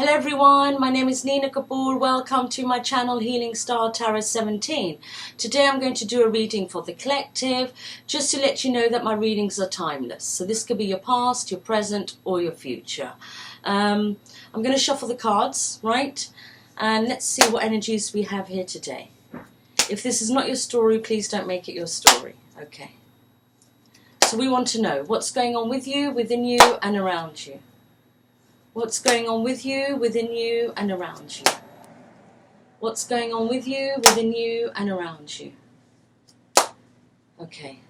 Hello everyone, my name is Nina Kapoor. Welcome to my channel Healing Star Tarot 17. Today I'm going to do a reading for the collective, just to let you know that my readings are timeless. So this could be your past, your present or your future. I'm going to shuffle the cards, right? And let's see what energies we have here today. If this is not your story, please don't make it your story. Okay. So we want to know what's going on with you, within you and around you. What's going on with you, within you and around you? What's going on with you, within you and around you? Okay.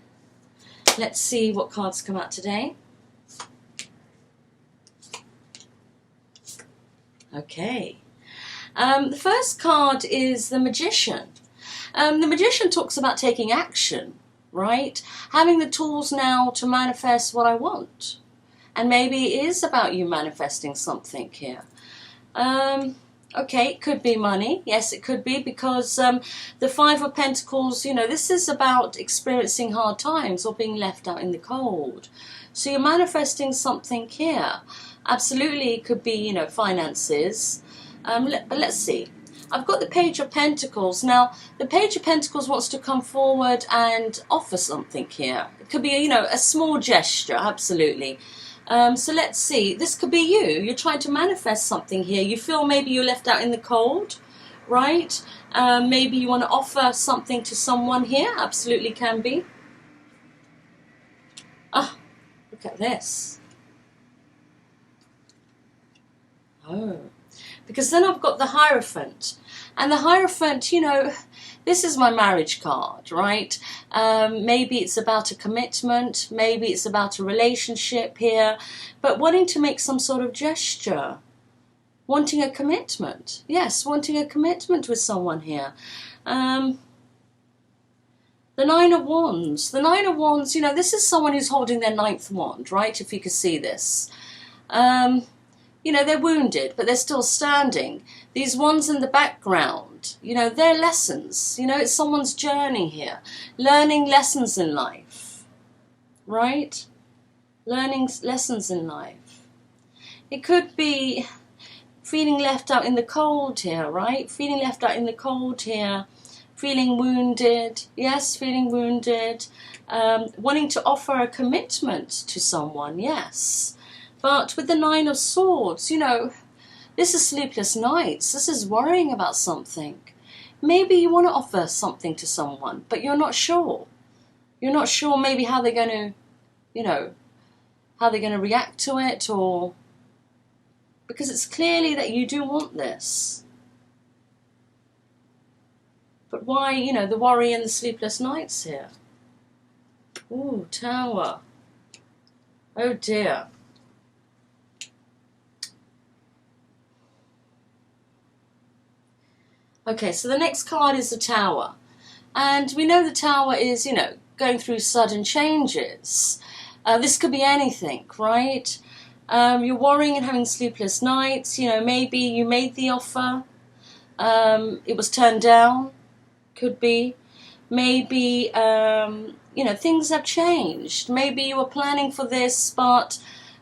Let's see what cards come out today. Okay. The first card is the Magician. The Magician talks about taking action, right? Having the tools now to manifest what I want. And maybe it is about you manifesting something here. Okay, it could be money. Yes, it could be, because the Five of Pentacles, you know, this is about experiencing hard times or being left out in the cold. So you're manifesting something here. Absolutely, it could be, you know, finances. But let's see. I've got the Page of Pentacles. Now, the Page of Pentacles wants to come forward and offer something here. It could be, you know, a small gesture, absolutely. So let's see, this could be you. You're trying to manifest something here. You feel maybe you're left out in the cold, right? Maybe you want to offer something to someone here. Absolutely can be. Ah, look at this. Oh, because then I've got the Hierophant. And the Hierophant, you know, this is my marriage card, right? Maybe it's about a commitment, maybe it's about a relationship here, but wanting to make some sort of gesture, wanting a commitment. Yes, wanting a commitment with someone here. The Nine of Wands. The Nine of Wands, you know, this is someone who's holding their ninth wand, right? If you could see this. You know, they're wounded, but they're still standing. These ones in the background, you know, they're lessons. You know, it's someone's journey here. Learning lessons in life, right? Learning lessons in life. It could be feeling left out in the cold here, right? Feeling left out in the cold here. Feeling wounded. Yes, feeling wounded. Wanting to offer a commitment to someone, yes. But with the Nine of Swords, you know, this is sleepless nights. This is worrying about something. Maybe you want to offer something to someone, but you're not sure. You're not sure maybe how they're going to, you know, how they're going to react to it, or because it's clearly that you do want this. But why, you know, the worry and the sleepless nights here? Ooh, Tower. Oh dear. Okay, so the next card is the Tower. And we know the Tower is, you know, going through sudden changes. This could be anything, right? You're worrying and having sleepless nights. You know, maybe you made the offer. It was turned down. Could be. Maybe, you know, things have changed. Maybe you were planning for this, but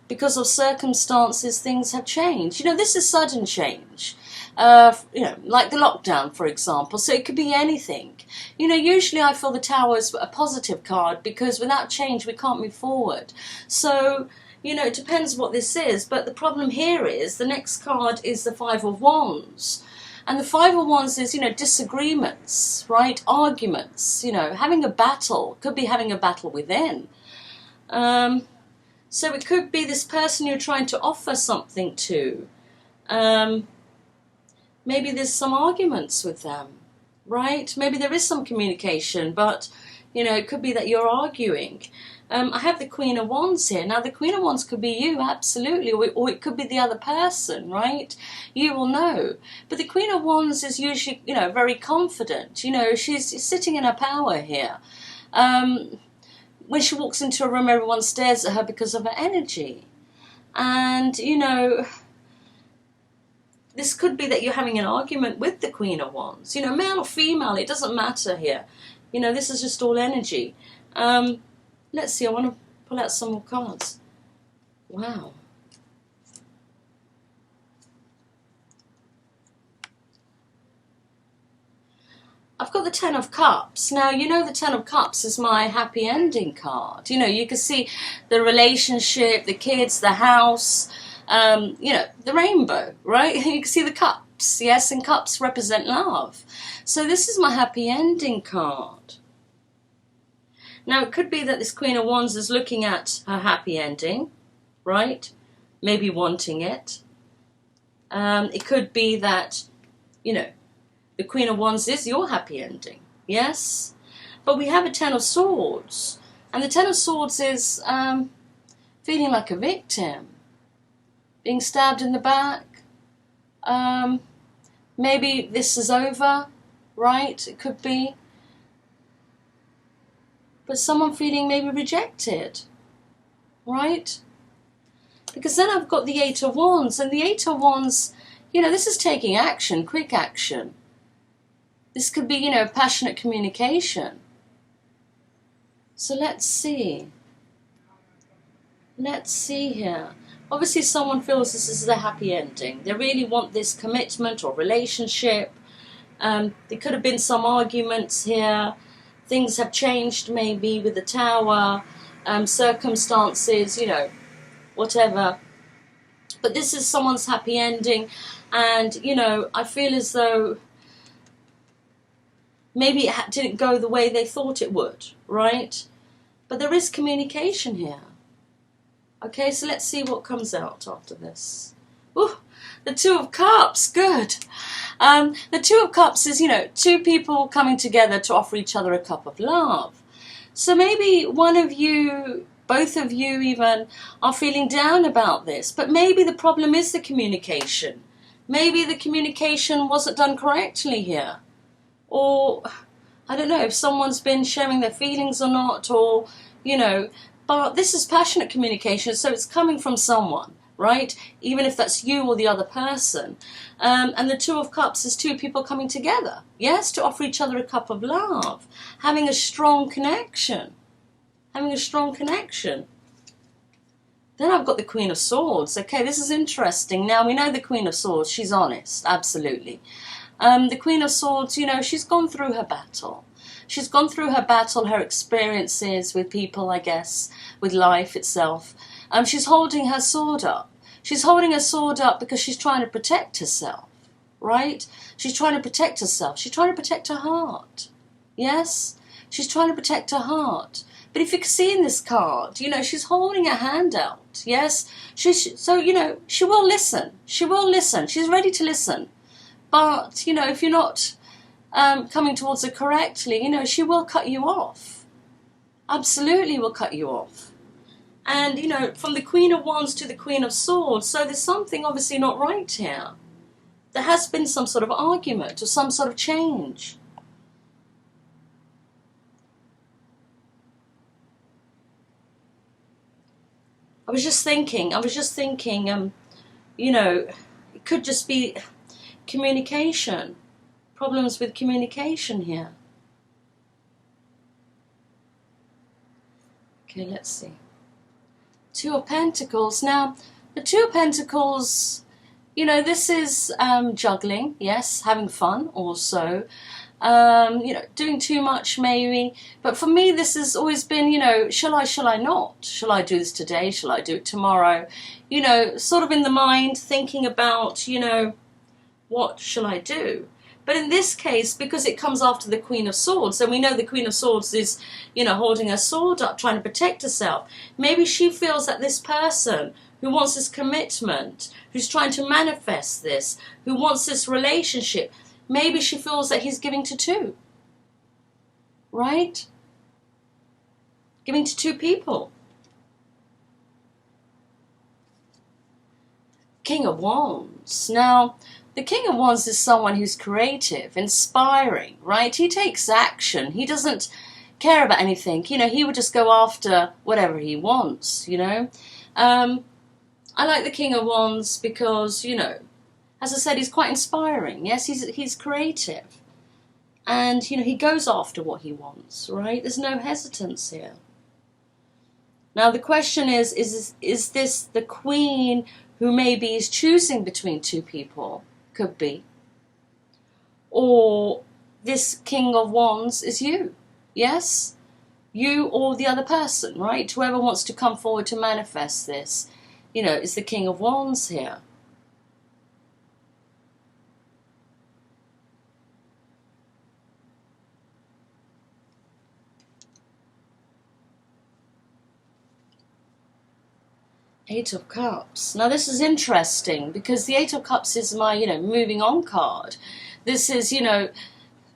because of circumstances, things have changed. You know, this is sudden change. You know, like the lockdown, for example. So it could be anything. You know, usually I feel the Tower is a positive card, because without change we can't move forward. So, you know, it depends what this is. But the problem here is the next card is the Five of Wands. And the Five of Wands is, you know, disagreements, right? Arguments, you know, having a battle. Could be having a battle within. So it could be this person you're trying to offer something to. Maybe there's some arguments with them, right? Maybe there is some communication, but, you know, it could be that you're arguing. I have the Queen of Wands here. Now, the Queen of Wands could be you, absolutely, or it could be the other person, right? You will know. But the Queen of Wands is usually, you know, very confident. You know, she's sitting in her power here. When she walks into a room, everyone stares at her because of her energy. And, you know, this could be that you're having an argument with the Queen of Wands. You know, male or female, it doesn't matter here. You know, this is just all energy. Let's see, I want to pull out some more cards. Wow. I've got the Ten of Cups. Now, you know the Ten of Cups is my happy ending card. You know, you can see the relationship, the kids, the house, you know, the rainbow, right? You can see the cups, yes, and cups represent love. So this is my happy ending card. Now, it could be that this Queen of Wands is looking at her happy ending, right? Maybe wanting it. It could be that, you know, the Queen of Wands is your happy ending, yes? But we have a Ten of Swords. And the Ten of Swords is feeling like a victim. Being stabbed in the back. Maybe this is over, right? It could be. But someone feeling maybe rejected, right? Because then I've got the Eight of Wands. And the Eight of Wands, you know, this is taking action, quick action. This could be, you know, passionate communication. So let's see. Let's see here. Obviously, someone feels this is their happy ending. They really want this commitment or relationship. There could have been some arguments here. Things have changed maybe with the Tower. Circumstances, you know, whatever. But this is someone's happy ending. And, you know, I feel as though maybe it didn't go the way they thought it would, right? But there is communication here. Okay, so let's see what comes out after this. Ooh, the Two of Cups, good. The Two of Cups is, you know, two people coming together to offer each other a cup of love. So maybe one of you, both of you even, are feeling down about this. But maybe the problem is the communication. Maybe the communication wasn't done correctly here. Or, I don't know, if someone's been sharing their feelings or not, or, you know, but this is passionate communication, so it's coming from someone, right? Even if that's you or the other person. And the Two of Cups is two people coming together, yes, to offer each other a cup of love, having a strong connection, having a strong connection. Then I've got the Queen of Swords. Okay, this is interesting. Now, we know the Queen of Swords, she's honest, absolutely. The Queen of Swords, you know, she's gone through her battle. She's gone through her battle, her experiences with people, I guess, with life itself. She's holding her sword up. She's holding her sword up because she's trying to protect herself, right? She's trying to protect herself. She's trying to protect her heart. Yes? She's trying to protect her heart. But if you can see in this card, you know, she's holding her hand out. Yes? So, you know, she will listen. She will listen. She's ready to listen. But, you know, if you're not coming towards her correctly, you know, she will cut you off. Absolutely will cut you off. And, you know, from the Queen of Wands to the Queen of Swords, so there's something obviously not right here. There has been some sort of argument or some sort of change. I was just thinking, you know, it could just be communication, problems with communication here. Okay, let's see. Two of Pentacles. Now, the Two of Pentacles, you know, this is juggling, yes, having fun also. You know, doing too much maybe. But for me, this has always been, you know, shall I not? Shall I do this today? Shall I do it tomorrow? You know, sort of in the mind, thinking about, you know, what shall I do? But in this case, because it comes after the Queen of Swords, and we know the Queen of Swords is, you know, holding her sword up, trying to protect herself. Maybe she feels that this person who wants this commitment, who's trying to manifest this, who wants this relationship, maybe she feels that he's giving to two. Right? Giving to two people. King of Wands. Now, the King of Wands is someone who's creative, inspiring, right? He takes action. He doesn't care about anything. You know, he would just go after whatever he wants, you know. I like the King of Wands because, you know, as I said, he's quite inspiring. Yes, he's creative. And, you know, he goes after what he wants, right? There's no hesitance here. Now, the question is this the Queen who maybe is choosing between two people? Could be. Or this King of Wands is you. Yes? You or the other person, right? Whoever wants to come forward to manifest this, you know, is the King of Wands here. Eight of Cups. Now this is interesting because the Eight of Cups is my, you know, moving on card. This is, you know,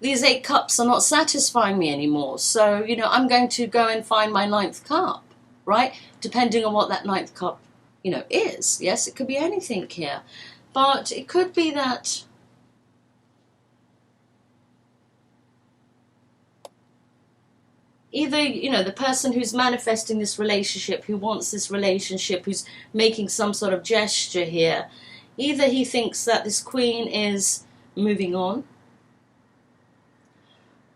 these 8 cups are not satisfying me anymore. So, you know, I'm going to go and find my 9th cup, right? Depending on what that 9th cup, you know, is. Yes, it could be anything here. But it could be that either, you know, the person who's manifesting this relationship, who wants this relationship, who's making some sort of gesture here, either he thinks that this Queen is moving on,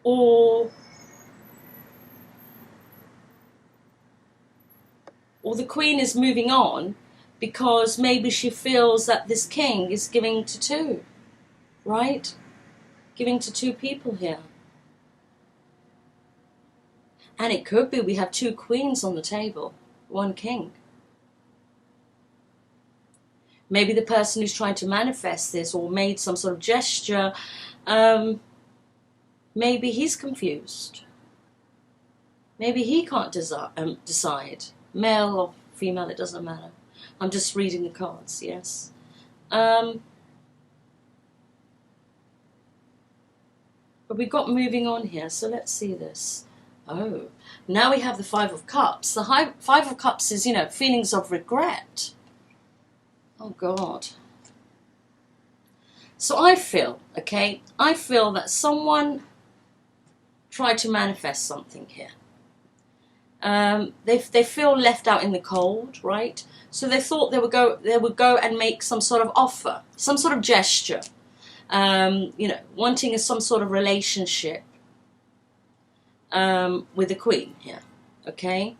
or the Queen is moving on because maybe she feels that this King is giving to 2, right? Giving to 2 people here. And it could be we have 2 queens on the table, 1 king. Maybe the person who's trying to manifest this or made some sort of gesture, maybe he's confused. Maybe he can't decide. Male or female, it doesn't matter. I'm just reading the cards, yes. But we've got moving on here, so let's see this. Oh, now we have the 5 of Cups. The 5 of Cups is, you know, feelings of regret. Oh, God. So I feel, okay, I feel that someone tried to manifest something here. They feel left out in the cold, right? So they thought they would go and make some sort of offer, some sort of gesture, you know, wanting some sort of relationship with the Queen here, okay?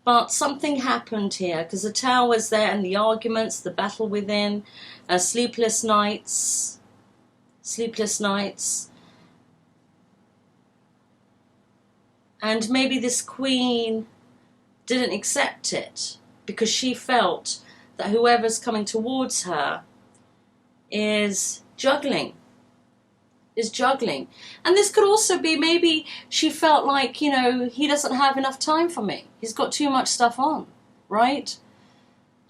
But something happened here because the Tower was there and the arguments, the battle within, sleepless nights. And maybe this Queen didn't accept it because she felt that whoever's coming towards her is juggling. And this could also be maybe she felt like, you know, he doesn't have enough time for me. He's got too much stuff on, right?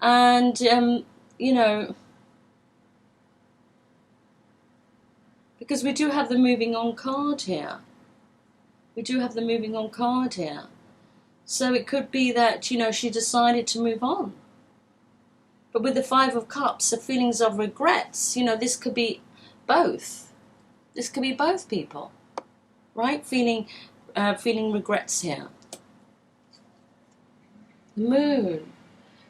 And, you know, because we do have the moving on card here. So it could be that, you know, she decided to move on. But with the 5 of Cups, the feelings of regrets, you know, this could be both. This could be both people, right? Feeling regrets here. The Moon.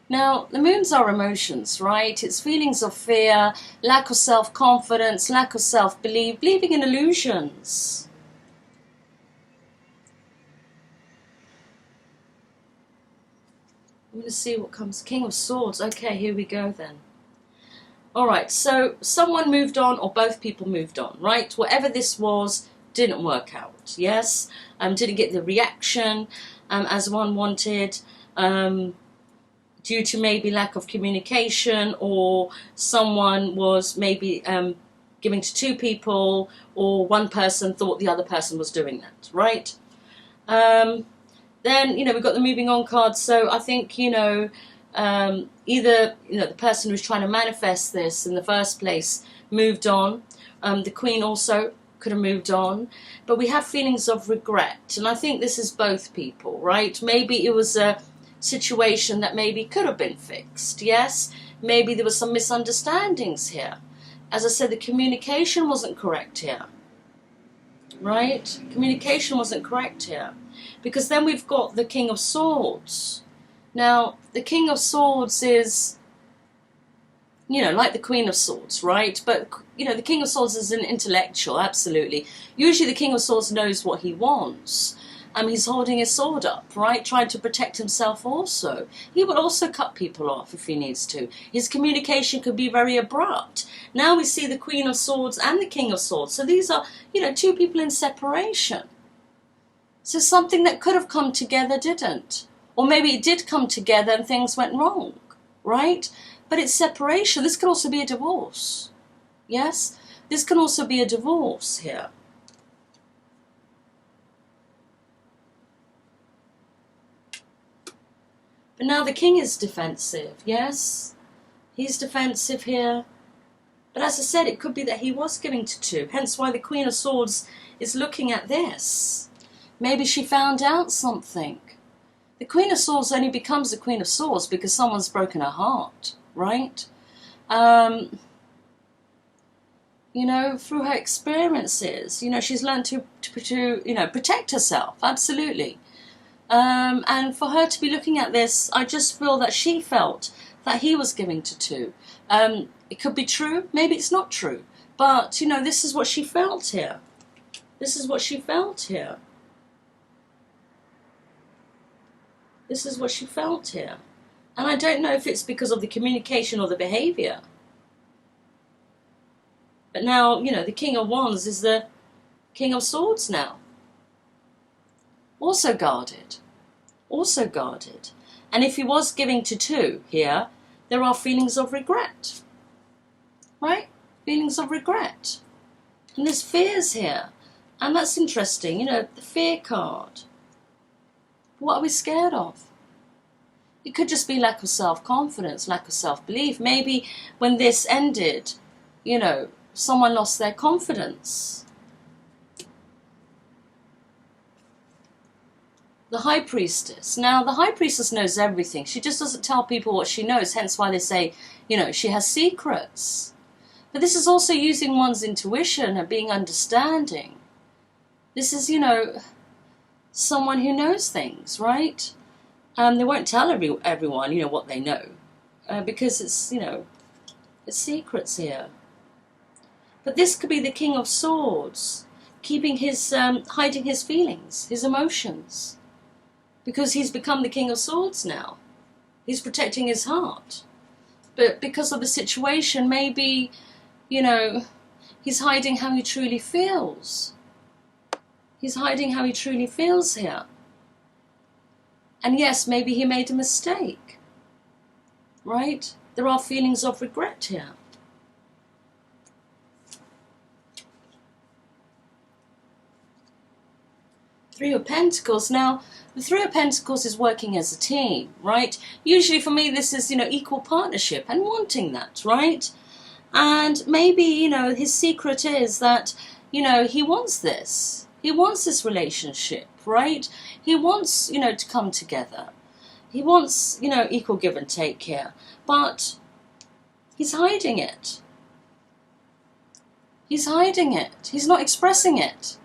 Now, the moons are emotions, right? It's feelings of fear, lack of self-confidence, lack of self-belief, believing in illusions. I'm going to see what comes. King of Swords. Okay, here we go then. All right, so someone moved on or both people moved on, right? Whatever this was didn't work out, yes? Didn't get the reaction as one wanted due to maybe lack of communication, or someone was maybe giving to 2 people, or one person thought the other person was doing that, right? Then, you know, we've got the moving on card, so I think, you know, either, you know, the person who's trying to manifest this in the first place moved on. The Queen also could have moved on. But we have feelings of regret. And I think this is both people, right? Maybe it was a situation that maybe could have been fixed, yes? Maybe there were some misunderstandings here. As I said, the communication wasn't correct here, right? Communication wasn't correct here. Because then we've got the King of Swords. Now, the King of Swords is, you know, like the Queen of Swords, right? But, you know, the King of Swords is an intellectual, absolutely. Usually the King of Swords knows what he wants. He's holding his sword up, right? Trying to protect himself also. He will also cut people off if he needs to. His communication could be very abrupt. Now we see the Queen of Swords and the King of Swords. So these are, two people in separation. So something that could have come together didn't. Or maybe it did come together and things went wrong, right? But it's separation. This could also be a divorce. Yes? This can also be a divorce here. But now the king is defensive, yes? He's defensive here. But as I said, it could be that he was giving to two. Hence why the Queen of Swords is looking at this. Maybe she found out something. The Queen of Swords only becomes the Queen of Swords because someone's broken her heart, right? Through her experiences, she's learned to protect herself, absolutely. And for her to be looking at this, I just feel that she felt that he was giving to two. It could be true, maybe it's not true. But, this is what she felt here. This is what she felt here. This is what she felt here. And I don't know if it's because of the communication or the behaviour. But now, the King of Wands is the King of Swords now. Also guarded. Also guarded. And if he was giving to two here, there are feelings of regret. Right? Feelings of regret. And there's fears here. And that's interesting, the fear card. What are we scared of? It could just be lack of self-confidence, lack of self-belief. Maybe when this ended, someone lost their confidence. The High Priestess. Now, the High Priestess knows everything. She just doesn't tell people what she knows, hence why they say, she has secrets. But this is also using one's intuition and being understanding. This is, someone who knows things, right? They won't tell everyone, what they know. Because it's, it's secrets here. But this could be the King of Swords, keeping hiding his feelings, his emotions. Because he's become the King of Swords now. He's protecting his heart. But because of the situation, maybe, he's hiding how he truly feels. He's hiding how he truly feels here. And yes, maybe he made a mistake. Right? There are feelings of regret here. Three of Pentacles. Now, the Three of Pentacles is working as a team, right? Usually for me, this is, equal partnership and wanting that, right? And maybe, his secret is that, he wants this. He wants this relationship, right? He wants, to come together. He wants, equal give and take here. But he's hiding it. He's hiding it. He's not expressing it.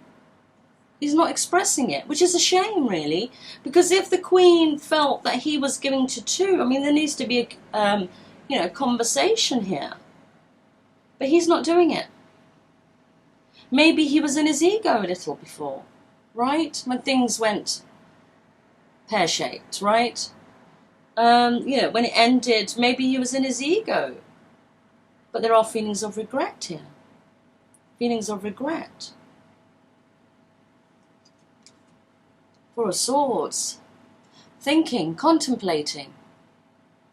He's not expressing it, which is a shame, really. Because if the Queen felt that he was giving to two, there needs to be a, conversation here. But he's not doing it. Maybe he was in his ego a little before, right? When things went pear-shaped, right? When it ended, maybe he was in his ego. But there are feelings of regret here. Feelings of regret. Four of Swords. Thinking, contemplating.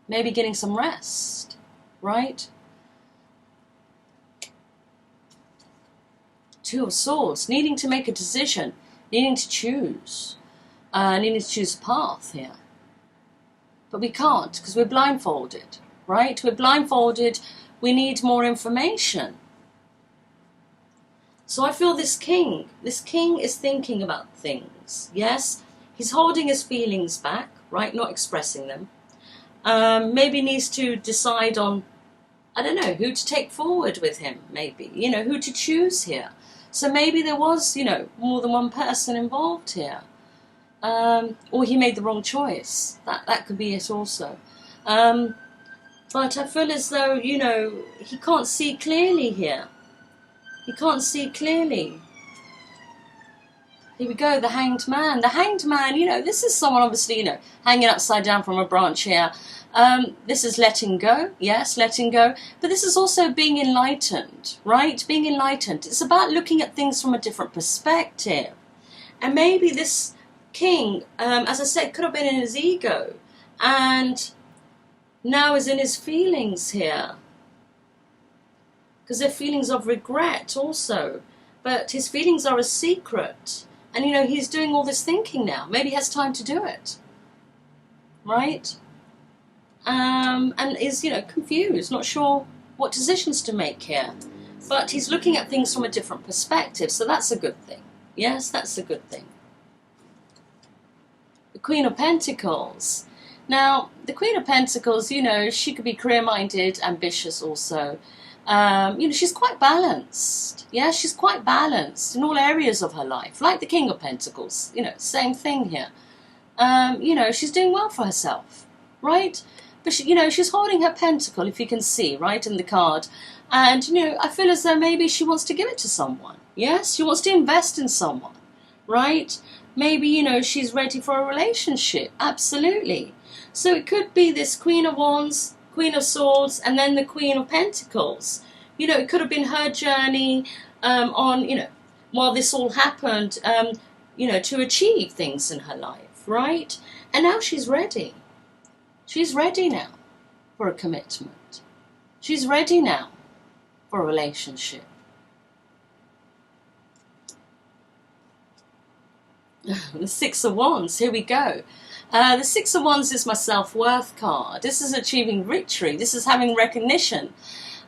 Maybe getting some rest, right? Two of Swords, needing to make a decision, needing to choose a path here. But we can't, because we're blindfolded, right? We're blindfolded, we need more information. So I feel this king is thinking about things, yes? He's holding his feelings back, right? Not expressing them. Maybe needs to decide on, I don't know, who to take forward with him, maybe. Who to choose here. So maybe there was, more than one person involved here. Or he made the wrong choice. That could be it also. But I feel as though, he can't see clearly here. He can't see clearly. Here we go, the Hanged Man. The Hanged Man, you know, this is someone obviously, you know, hanging upside down from a branch here. This is letting go, yes, letting go. But this is also being enlightened, right? Being enlightened. It's about looking at things from a different perspective. And maybe this king, as I said, could have been in his ego. And now is in his feelings here. Because they're feelings of regret also. But his feelings are a secret. And, you know, he's doing all this thinking now. Maybe he has time to do it. Right? And is, you know, confused, not sure what decisions to make here. But he's looking at things from a different perspective. So that's a good thing. Yes, that's a good thing. The Queen of Pentacles. Now, the Queen of Pentacles, you know, she could be career-minded, ambitious also. You know, she's quite balanced. Yeah, she's quite balanced in all areas of her life. Like the King of Pentacles, you know, same thing here. You know, she's doing well for herself, right? But, she, you know, she's holding her pentacle, if you can see, right, in the card. And, you know, I feel as though maybe she wants to give it to someone. Yes, she wants to invest in someone, right? Maybe, you know, she's ready for a relationship. Absolutely. So it could be this Queen of Wands, Queen of Swords, and then the Queen of Pentacles. You know, it could have been her journey on, you know, while this all happened, you know, to achieve things in her life, right? And now she's ready. She's ready now for a commitment. She's ready now for a relationship. The Six of Wands, here we go. The Six of Wands is my self-worth card. This is achieving victory. This is having recognition.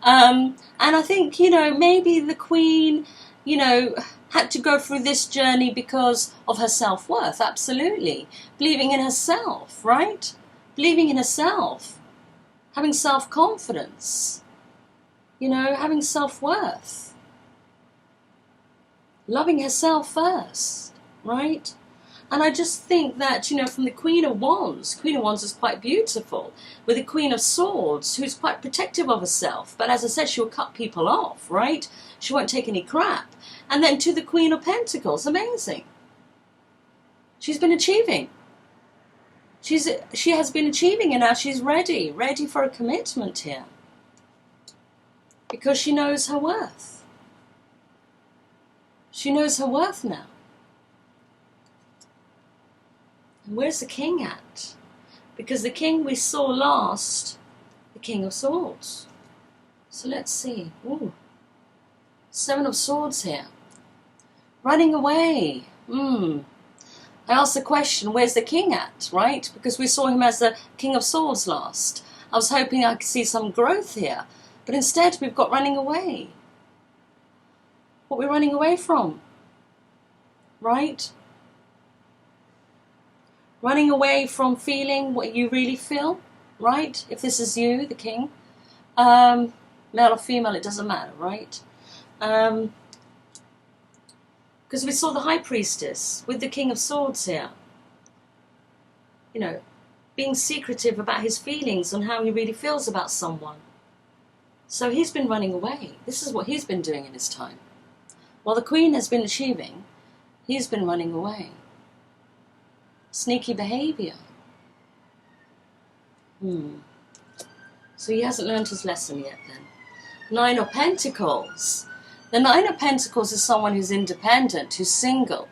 And I think, you know, maybe the Queen, you know, had to go through this journey because of her self-worth. Absolutely. Believing in herself, right? Believing in herself. Having self-confidence. You know, having self-worth. Loving herself first, right? And I just think that, you know, from the Queen of Wands is quite beautiful, with the Queen of Swords, who's quite protective of herself. But as I said, she'll cut people off, right? She won't take any crap. And then to the Queen of Pentacles, amazing. She's been achieving. She has been achieving, and now she's ready for a commitment here. Because she knows her worth. She knows her worth now. Where's the King at? Because the King we saw last, the King of Swords. So let's see. Ooh. Seven of Swords here. Running away. I asked the question, where's the King at, right? Because we saw him as the King of Swords last. I was hoping I could see some growth here. But instead we've got running away. What we're running away from, right? Running away from feeling what you really feel, right? If this is you, the King. Male or female, it doesn't matter, right? Because we saw the High Priestess with the King of Swords here. You know, being secretive about his feelings and how he really feels about someone. So he's been running away. This is what he's been doing in his time. While the Queen has been achieving, he's been running away. Sneaky behaviour. So he hasn't learned his lesson yet then. Nine of Pentacles. The Nine of Pentacles is someone who's independent, who's single,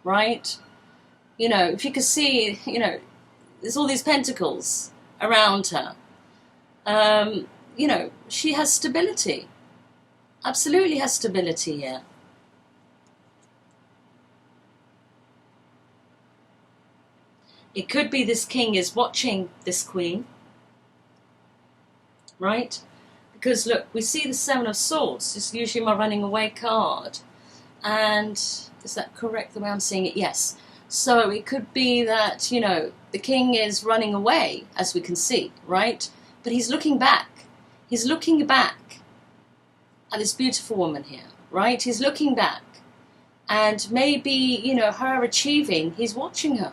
right? You know, if you could see, you know, there's all these pentacles around her. You know, she has stability. Absolutely has stability here. It could be this King is watching this Queen, right? Because look, we see the Seven of Swords. It's usually my running away card. And is that correct the way I'm seeing it? Yes. So it could be that, you know, the King is running away, as we can see, right? But he's looking back. He's looking back at this beautiful woman here, right? He's looking back. And maybe, you know, her achieving, he's watching her.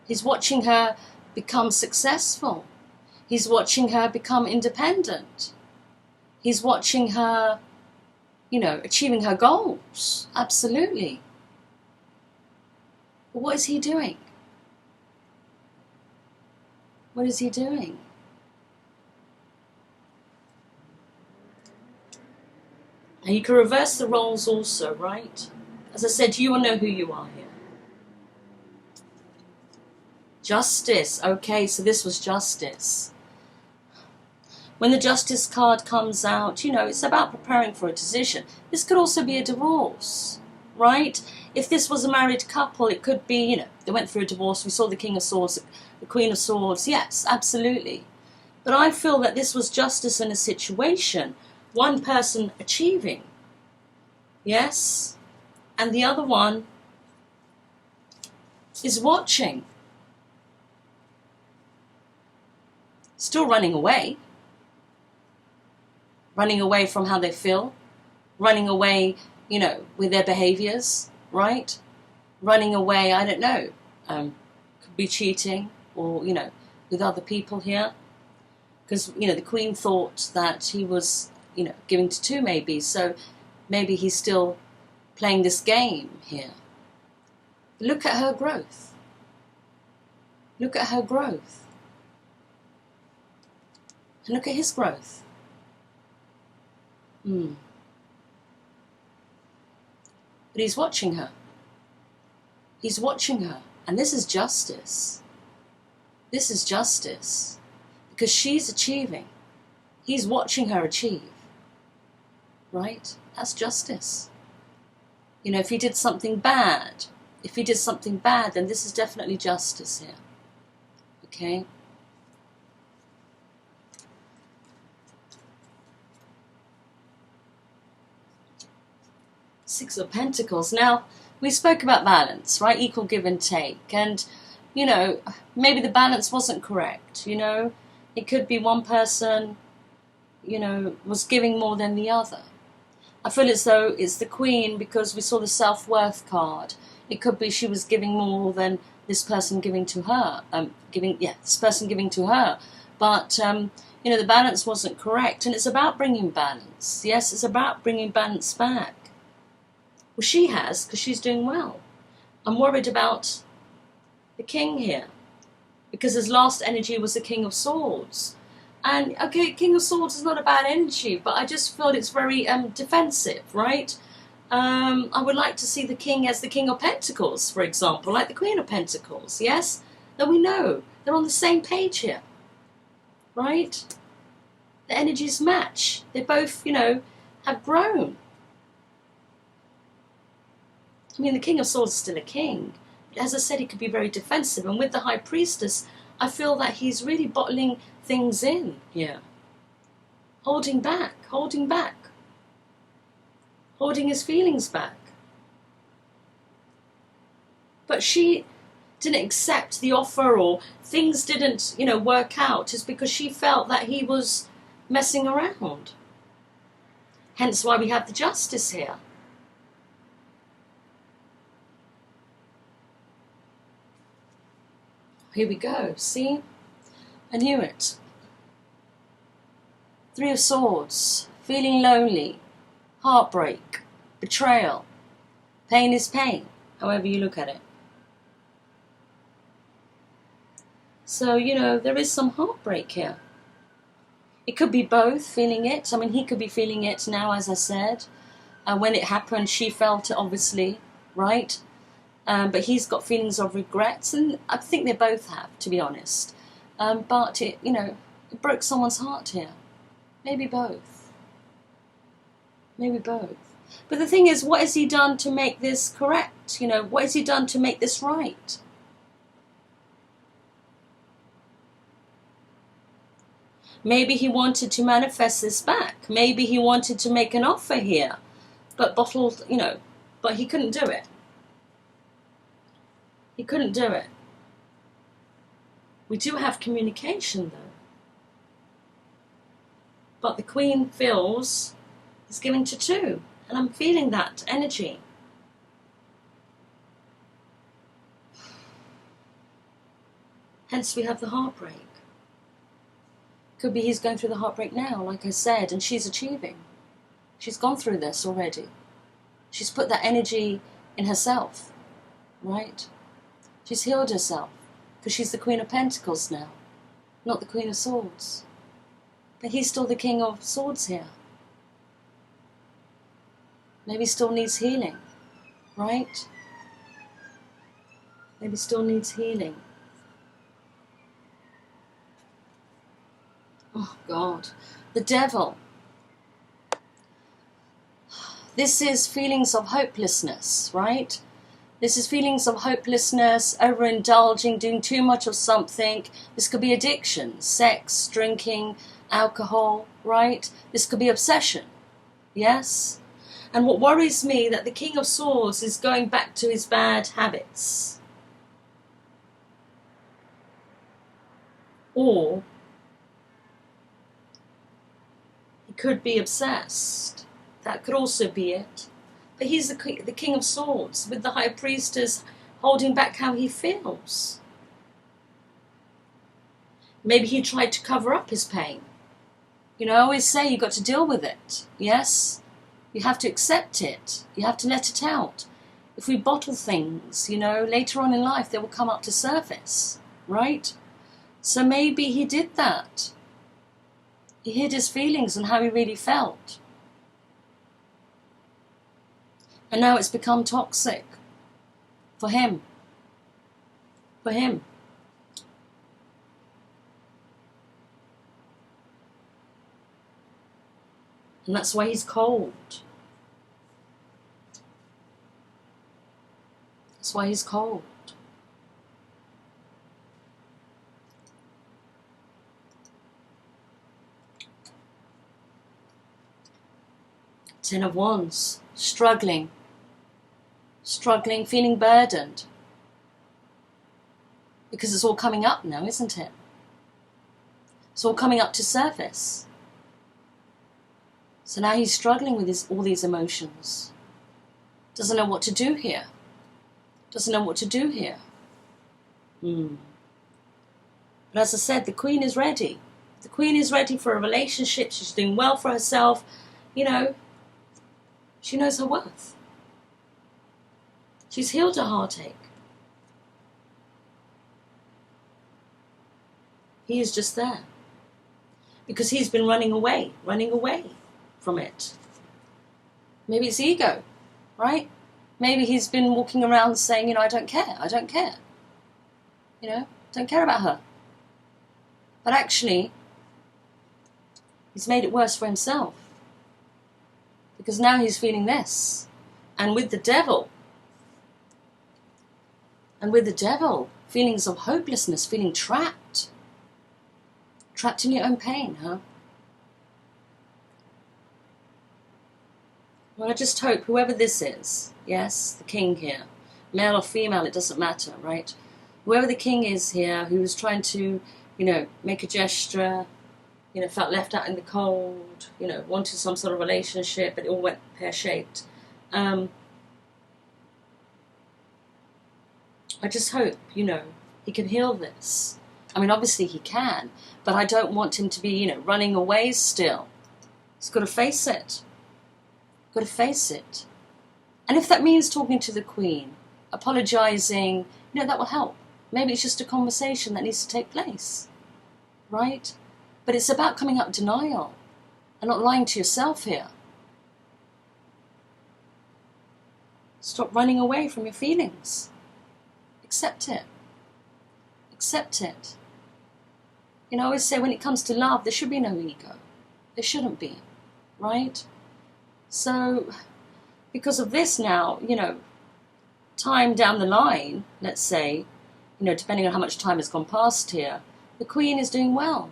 He's watching her become successful. He's watching her become independent. He's watching her, you know, achieving her goals. Absolutely. But what is he doing? What is he doing? And you can reverse the roles also, right? As I said, you will know who you are here. Justice. Okay, so this was justice. When the justice card comes out, you know, it's about preparing for a decision. This could also be a divorce, right? If this was a married couple, it could be, you know, they went through a divorce. We saw the King of Swords, the Queen of Swords. Yes, absolutely. But I feel that this was justice in a situation. One person achieving. Yes. And the other one is watching. Still running away. Running away from how they feel. Running away, you know, with their behaviors, right? Running away, I don't know. Could be cheating or, you know, with other people here. Because, you know, the Queen thought that he was, you know, giving to two maybe. So maybe he's still playing this game here. Look at her growth. Look at her growth. And look at his growth. But he's watching her. He's watching her. And this is justice. This is justice. Because she's achieving. He's watching her achieve. Right? That's justice. You know, if he did something bad, then this is definitely justice here. Okay? Six of Pentacles. Now, we spoke about balance, right? Equal give and take. And, you know, maybe the balance wasn't correct, you know. It could be one person, you know, was giving more than the other. I feel as though it's the Queen because we saw the self-worth card. It could be she was giving more than this person giving to her. This person giving to her. But, you know, the balance wasn't correct. And it's about bringing balance. Yes, it's about bringing balance back. Well, she has, because she's doing well. I'm worried about the King here. Because his last energy was the King of Swords. And, okay, King of Swords is not a bad energy, but I just feel it's very defensive, right? I would like to see the King as the King of Pentacles, for example, like the Queen of Pentacles, yes? Then we know they're on the same page here, right? The energies match. They both, you know, have grown. I mean, the King of Swords is still a king. But as I said, he could be very defensive. And with the High Priestess, I feel that he's really bottling things in here. Holding back, holding back. Holding his feelings back. But she didn't accept the offer or things didn't, you know, work out is because she felt that he was messing around. Hence why we have the Justice here. Here we go, see? I knew it. Three of Swords, feeling lonely, heartbreak, betrayal. Pain is pain, however you look at it. So, you know, there is some heartbreak here. It could be both, feeling it. I mean, he could be feeling it now, as I said. When it happened, she felt it, obviously, right? But he's got feelings of regrets, and I think they both have, to be honest. But, it, you know, it broke someone's heart here. Maybe both. Maybe both. But the thing is, what has he done to make this correct? You know, what has he done to make this right? Maybe he wanted to manifest this back. Maybe he wanted to make an offer here. But bottled, you know, but he couldn't do it. He couldn't do it. We do have communication, though. But the Queen feels is giving to two. And I'm feeling that energy. Hence we have the heartbreak. Could be he's going through the heartbreak now, like I said, and she's achieving. She's gone through this already. She's put that energy in herself, right? She's healed herself because she's the Queen of Pentacles now, not the Queen of Swords. But he's still the King of Swords here. Maybe still needs healing, right? Maybe still needs healing. Oh, God. The Devil. This is feelings of hopelessness, right? This is feelings of hopelessness, overindulging, doing too much of something. This could be addiction, sex, drinking, alcohol, right? This could be obsession, yes? And what worries me, that the King of Swords is going back to his bad habits. Or he could be obsessed. That could also be it. But he's the King of Swords, with the High Priestess holding back how he feels. Maybe he tried to cover up his pain. You know, I always say you've got to deal with it, yes? You have to accept it. You have to let it out. If we bottle things, you know, later on in life they will come up to surface, right? So maybe he did that. He hid his feelings and how he really felt. And now it's become toxic for him. For him. And that's why he's cold. That's why he's cold. Ten of Wands, struggling, feeling burdened. Because it's all coming up now, isn't it? It's all coming up to surface. So now he's struggling with all these emotions. Doesn't know what to do here. Doesn't know what to do here. But as I said, the Queen is ready. The Queen is ready for a relationship. She's doing well for herself. You know, she knows her worth. She's healed her heartache. He is just there. Because he's been running away from it. Maybe it's ego, right? Maybe he's been walking around saying, you know, I don't care. You know, don't care about her. But actually, he's made it worse for himself. Because now he's feeling this. And with the devil, feelings of hopelessness, feeling trapped. Trapped in your own pain, huh? Well, I just hope whoever this is, yes, the king here, male or female, it doesn't matter, right? Whoever the king is here, who was trying to, you know, make a gesture, you know, felt left out in the cold, you know, wanted some sort of relationship, but it all went pear-shaped. I just hope, you know, he can heal this. I mean, obviously he can, but I don't want him to be, you know, running away still. He's got to face it. Got to face it. And if that means talking to the Queen, apologising, you know, that will help. Maybe it's just a conversation that needs to take place, right? But it's about coming out of denial and not lying to yourself here. Stop running away from your feelings. Accept it. Accept it. You know, I always say when it comes to love, there should be no ego. There shouldn't be, right? So, because of this now, you know, time down the line, let's say, you know, depending on how much time has gone past here, the Queen is doing well.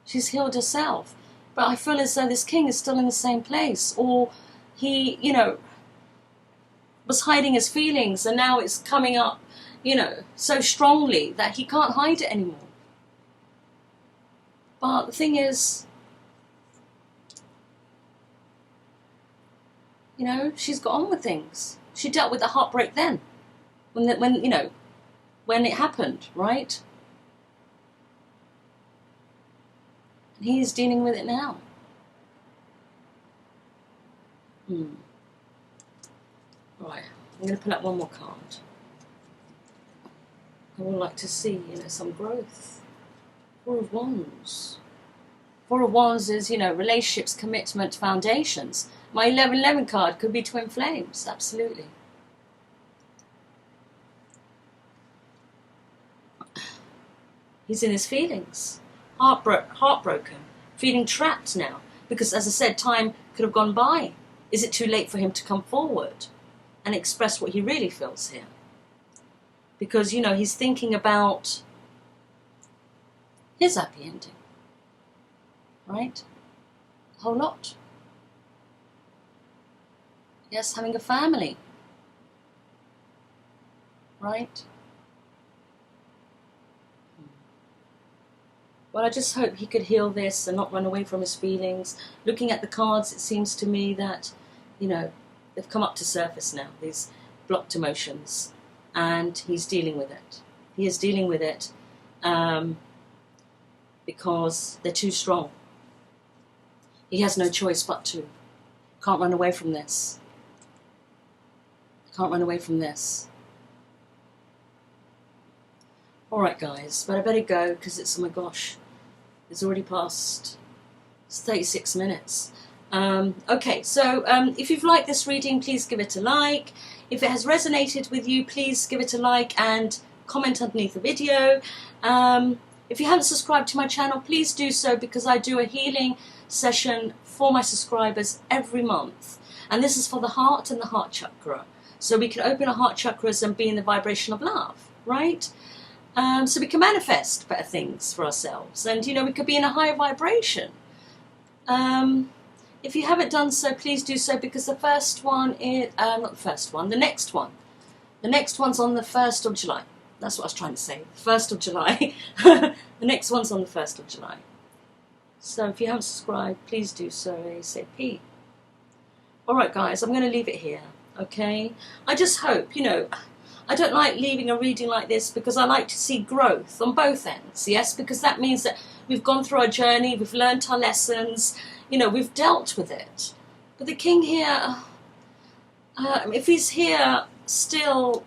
She's healed herself. But I feel as though this king is still in the same place. Or he, you know, was hiding his feelings and now it's coming up, you know, so strongly that he can't hide it anymore. But the thing is, you know, she's got on with things. She dealt with the heartbreak then, when you know, when it happened, right? And he's dealing with it now. Right, I'm going to pull up one more card. I would like to see, you know, some growth. Four of Wands. Four of Wands is, you know, relationships, commitment, foundations. My 1111 card could be twin flames, absolutely. He's in his feelings, heartbroken, feeling trapped now. Because, as I said, time could have gone by. Is it too late for him to come forward and express what he really feels here? Because, you know, he's thinking about his happy ending, right? A whole lot. Yes, having a family, right? Well, I just hope he could heal this and not run away from his feelings. Looking at the cards, it seems to me that, you know, they've come up to surface now, these blocked emotions, and he's dealing with it. He is dealing with it because they're too strong. He has no choice but to. Can't run away from this. Can't run away from this. Alright guys, but I better go because it's, oh my gosh, it's already past, it's 36 minutes. Okay, so if you've liked this reading, please give it a like. If it has resonated with you, please give it a like and comment underneath the video. If you haven't subscribed to my channel, please do so, because I do a healing session for my subscribers every month. And this is for the heart and the heart chakra. So we can open our heart chakras and be in the vibration of love, right? So we can manifest better things for ourselves, and, you know, we could be in a higher vibration. If you haven't done so, please do so, because the first one is, not the first one, the next one. The next one's on the 1st of July. That's what I was trying to say, 1st of July. The next one's on the 1st of July. So if you haven't subscribed, please do so ASAP. Alright guys, I'm going to leave it here, okay? I just hope, you know, I don't like leaving a reading like this because I like to see growth on both ends, yes? Because that means that we've gone through our journey, we've learnt our lessons, you know, we've dealt with it. But the king here, if he's here still,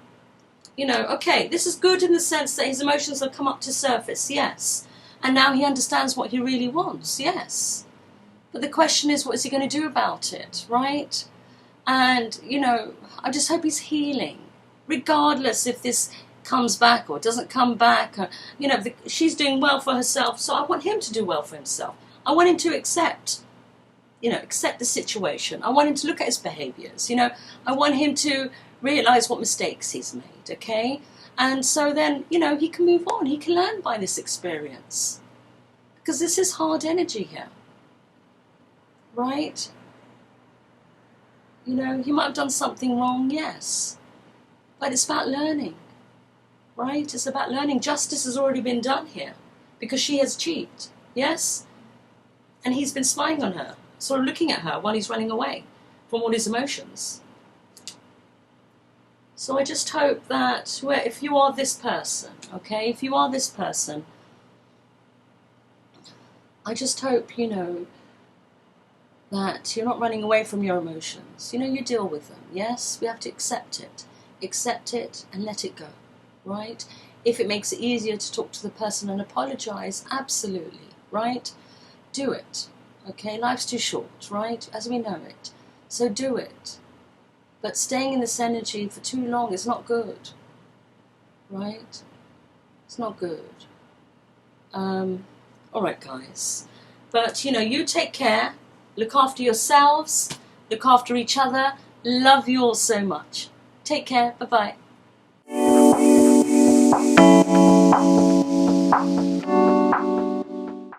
you know, okay, this is good in the sense that his emotions have come up to surface, yes. And now he understands what he really wants, yes. But the question is, what is he going to do about it, right? And, you know, I just hope he's healing. Regardless if this comes back or doesn't come back, or, you know, she's doing well for herself, so I want him to do well for himself. I want him to accept, you know, accept the situation. I want him to look at his behaviours, you know. I want him to realise what mistakes he's made, okay? And so then, you know, he can move on. He can learn by this experience. Because this is hard energy here, right? You know, he might have done something wrong, yes. But it's about learning, right? It's about learning. Justice has already been done here because she has cheated, yes? And he's been spying on her, sort of looking at her while he's running away from all his emotions. So I just hope that if you are this person, okay, if you are this person, I just hope, you know, that you're not running away from your emotions. You know, you deal with them, yes? We have to accept it. Accept it and let it go, right? If it makes it easier to talk to the person and apologise, absolutely, right? Do it, okay? Life's too short, right? As we know it. So do it. But staying in this energy for too long is not good, right? It's not good. Alright, guys. But, you know, you take care. Look after yourselves. Look after each other. Love you all so much. Take care. Bye-bye.